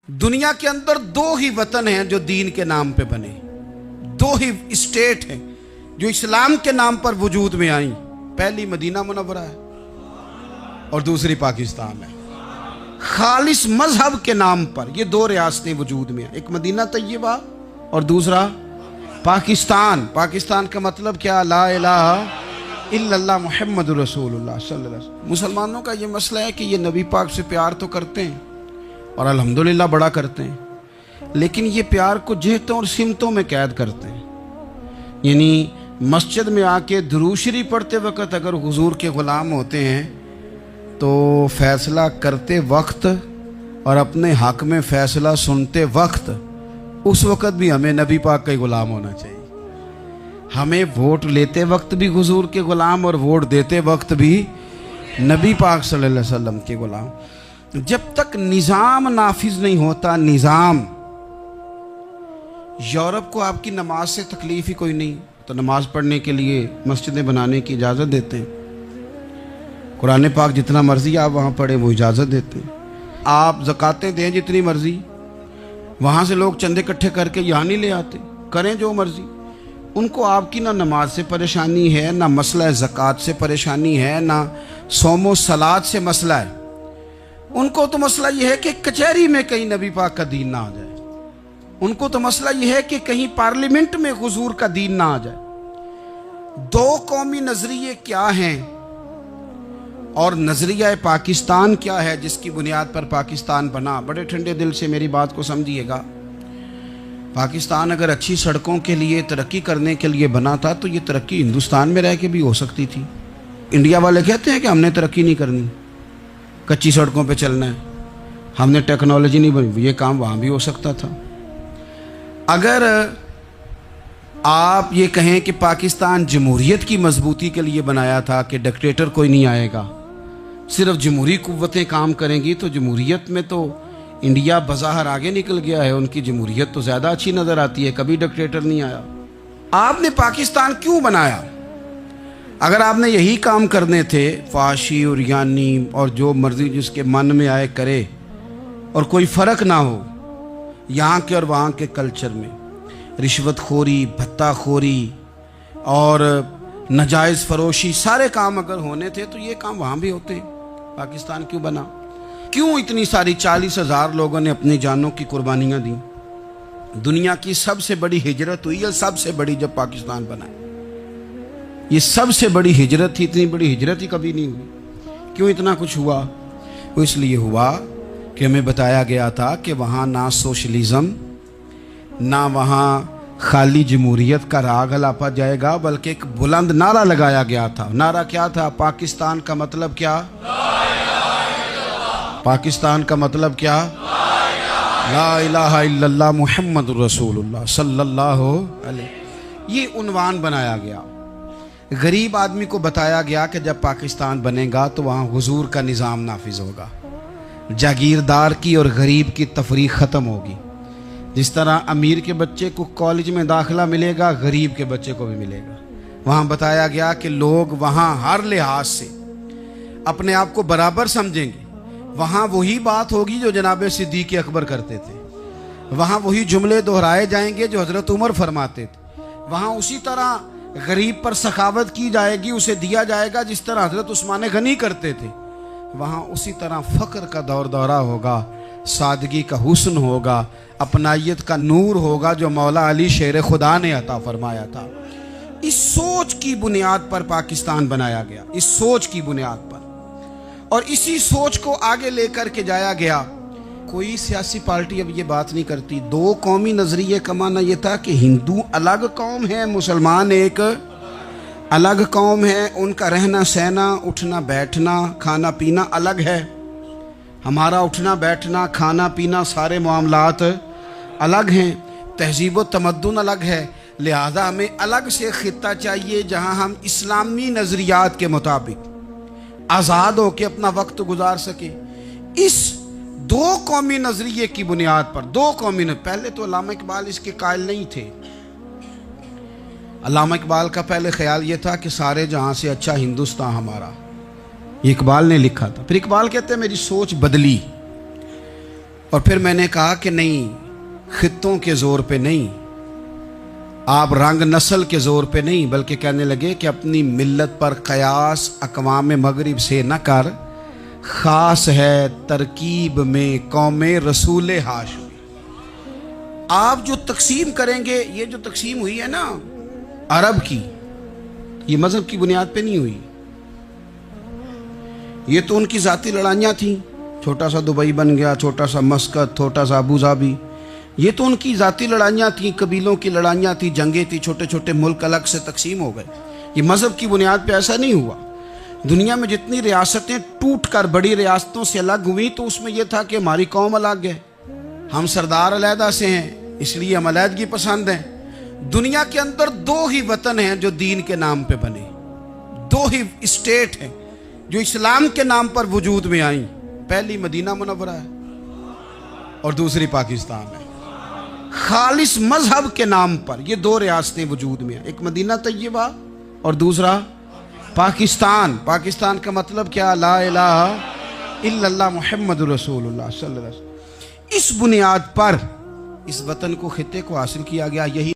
दुनिया के अंदर दो ही वतन हैं जो दीन के नाम पे बने, दो ही स्टेट हैं जो इस्लाम के नाम पर वजूद में आई। पहली मदीना मुनव्वरा है और दूसरी पाकिस्तान है। खालिस मजहब के नाम पर ये दो रियासतें वजूद में हैं, एक मदीना तैयबा और दूसरा पाकिस्तान। पाकिस्तान का मतलब क्या? ला इलाहा इल्लल्लाह मुहम्मदुर रसूलुल्लाह सल्लल्लाहु अलैहि वसल्लम। मुसलमानों का ये मसला है कि ये नबी पाक से प्यार तो करते हैं और अल्हम्दुलिल्लाह बड़ा करते हैं, लेकिन ये प्यार को जेहतों और सिमतों में कैद करते हैं। यानी मस्जिद में आके दुरूद शरीफ पढ़ते वक्त अगर हुजूर के ग़ुलाम होते हैं तो फ़ैसला करते वक्त और अपने हक़ में फ़ैसला सुनते वक्त उस वक़्त भी हमें नबी पाक का ही ग़ुलाम होना चाहिए। हमें वोट लेते वक्त भी हुजूर के ग़ुलाम और वोट देते वक्त भी नबी पाक सल्लल्लाहु अलैहि वसल्लम के ग़ुलाम। जब तक निज़ाम नाफिज नहीं होता, निज़ाम, यूरोप को आपकी नमाज से तकलीफ़ ही कोई नहीं, तो नमाज पढ़ने के लिए मस्जिदें बनाने की इजाज़त देते हैं। कुरान पाक जितना मर्ज़ी आप वहाँ पढ़ें वो इजाज़त देते हैं। आप ज़कातें दें जितनी मर्ज़ी, वहाँ से लोग चंदे इकट्ठे करके यहाँ नहीं ले आते, करें जो मर्ज़ी। उनको आपकी ना नमाज से परेशानी है, ना मसला ज़कात से परेशानी है, ना सोमो सलात से मसला है। उनको तो मसला यह है कि कचहरी में कहीं नबी पाक का दीन ना आ जाए। उनको तो मसला यह है कि कहीं पार्लियामेंट में हुजूर का दीन ना आ जाए। दो कौमी नजरिए क्या हैं और नजरिया पाकिस्तान क्या है जिसकी बुनियाद पर पाकिस्तान बना? बड़े ठंडे दिल से मेरी बात को समझिएगा। पाकिस्तान अगर अच्छी सड़कों के लिए, तरक्की करने के लिए बना था तो ये तरक्की हिंदुस्तान में रह के भी हो सकती थी। इंडिया वाले कहते हैं कि हमने तरक्की नहीं करनी, कच्ची सड़कों पे चलना है, हमने टेक्नोलॉजी नहीं बनी। ये काम वहाँ भी हो सकता था। अगर आप ये कहें कि पाकिस्तान जमहूरियत की मजबूती के लिए बनाया था कि डिक्टेटर कोई नहीं आएगा, सिर्फ जमहूरी कुव्वतें काम करेंगी, तो जमहूरियत में तो इंडिया बज़ाहिर आगे निकल गया है। उनकी जमहूरियत तो ज़्यादा अच्छी नज़र आती है, कभी डिक्टेटर नहीं आया। आपने पाकिस्तान क्यों बनाया? अगर आपने यही काम करने थे, फाशी और यानी और जो मर्जी जिसके मन में आए करे और कोई फ़र्क ना हो यहाँ के और वहाँ के कल्चर में, रिश्वतखोरी, भत्ताखोरी और नाजायज़ फरोशी, सारे काम अगर होने थे तो ये काम वहाँ भी होते। पाकिस्तान क्यों बना? क्यों इतनी सारी 40,000 लोगों ने अपनी जानों की कुर्बानियाँ दी? दुनिया की सबसे बड़ी हिजरत हुई है, सबसे बड़ी, जब पाकिस्तान बना। ये सबसे बड़ी हिजरत थी, इतनी बड़ी हिजरत ही कभी नहीं हुई। क्यों इतना कुछ हुआ? वो इसलिए हुआ कि हमें बताया गया था कि वहाँ ना सोशलिज्म, ना वहाँ खाली जमहूरियत का राग अलापा जाएगा, बल्कि एक बुलंद नारा लगाया गया था। नारा क्या था? पाकिस्तान का मतलब क्या? पाकिस्तान का मतलब क्या? ला इलाहा इल्लल्लाह मुहम्मदुर रसूलुल्लाह सल्लल्लाहु अलैहि। ये उन्वान बनाया गया। गरीब आदमी को बताया गया कि जब पाकिस्तान बनेगा तो वहाँ हुजूर का निज़ाम नाफिज होगा, जागीरदार की और गरीब की तफरीक ख़त्म होगी। जिस तरह अमीर के बच्चे को कॉलेज में दाखिला मिलेगा, गरीब के बच्चे को भी मिलेगा। वहाँ बताया गया कि लोग वहाँ हर लिहाज से अपने आप को बराबर समझेंगे। वहाँ वही बात होगी जो जनाब सिद्दीक़ अकबर करते थे। वहाँ वही जुमले दोहराए जाएंगे जो हज़रत उमर फरमाते थे। वहाँ उसी तरह गरीब पर सखावत की जाएगी, उसे दिया जाएगा जिस तरह हज़रत उस्मान गनी करते थे। वहाँ उसी तरह फ़क्र का दौर दौरा होगा, सादगी का हुस्न होगा, अपनायत का नूर होगा जो मौला अली शेर खुदा ने अता फरमाया था। इस सोच की बुनियाद पर पाकिस्तान बनाया गया, इस सोच की बुनियाद पर, और इसी सोच को आगे लेकर के जाया गया। कोई सियासी पार्टी अब ये बात नहीं करती। दो कौमी नजरिए का माना ये था कि हिंदू अलग कौम है, मुसलमान एक अलग कौम है, उनका रहना सहना, उठना बैठना, खाना पीना अलग है। हमारा उठना बैठना, खाना पीना, सारे मामलात अलग हैं, तहजीब व तमद्दुन अलग है। लिहाजा हमें अलग से खित्ता चाहिए जहां हम इस्लामी नज़रियात के मुताबिक आज़ाद होकर अपना वक्त गुजार सके। इस दो कौमी नजरिए की बुनियाद पर, दो कौमी पहले तो अल्लामा इकबाल इसके कायल नहीं थे। अल्लामा इकबाल का पहले ख्याल ये था कि सारे जहां से अच्छा हिंदुस्तान हमारा, ये इकबाल ने लिखा था। फिर इकबाल कहते हैं मेरी सोच बदली और फिर मैंने कहा कि नहीं, खित्तों के जोर पे नहीं, आप रंग नस्ल के जोर पे नहीं, बल्कि कहने लगे कि अपनी मिल्लत पर कयास अक़वाम मगरिब से न कर, खास है तरकीब में कौमे रसूल हाशमी। आप जो तकसीम करेंगे, ये जो तकसीम हुई है ना अरब की, ये मजहब की बुनियाद पे नहीं हुई। ये तो उनकी जाती लड़ाइयाँ थी, छोटा सा दुबई बन गया, छोटा सा मस्कत, छोटा सा अबू धाबी, ये तो उनकी जाती लड़ाइयाँ थी, कबीलों की लड़ाइयाँ थी, जंगें थी, छोटे छोटे मुल्क अलग से तकसीम हो गए। ये मजहब की बुनियाद पे ऐसा नहीं हुआ। दुनिया में जितनी रियासतें टूट कर बड़ी रियासतों से अलग हुई, तो उसमें यह था कि हमारी कौम अलग है, हम सरदार अलहदा से हैं, इसलिए हम अलहदगी पसंद हैं। दुनिया के अंदर दो ही वतन हैं जो दीन के नाम पे बने, दो ही स्टेट हैं जो इस्लाम के नाम पर वजूद में आई। पहली मदीना मुनव्वरा है और दूसरी पाकिस्तान है। खालिस मजहब के नाम पर ये दो रियासतें वजूद में हैं, एक मदीना तैयबा और दूसरा पाकिस्तान। पाकिस्तान का मतलब क्या? ला इलाहा इल्लल्लाह मुहम्मदुर रसूलुल्लाह सल्लल्लाहु अलैहि वसल्लम। इस बुनियाद पर इस वतन को, खित्ते को हासिल किया गया। यही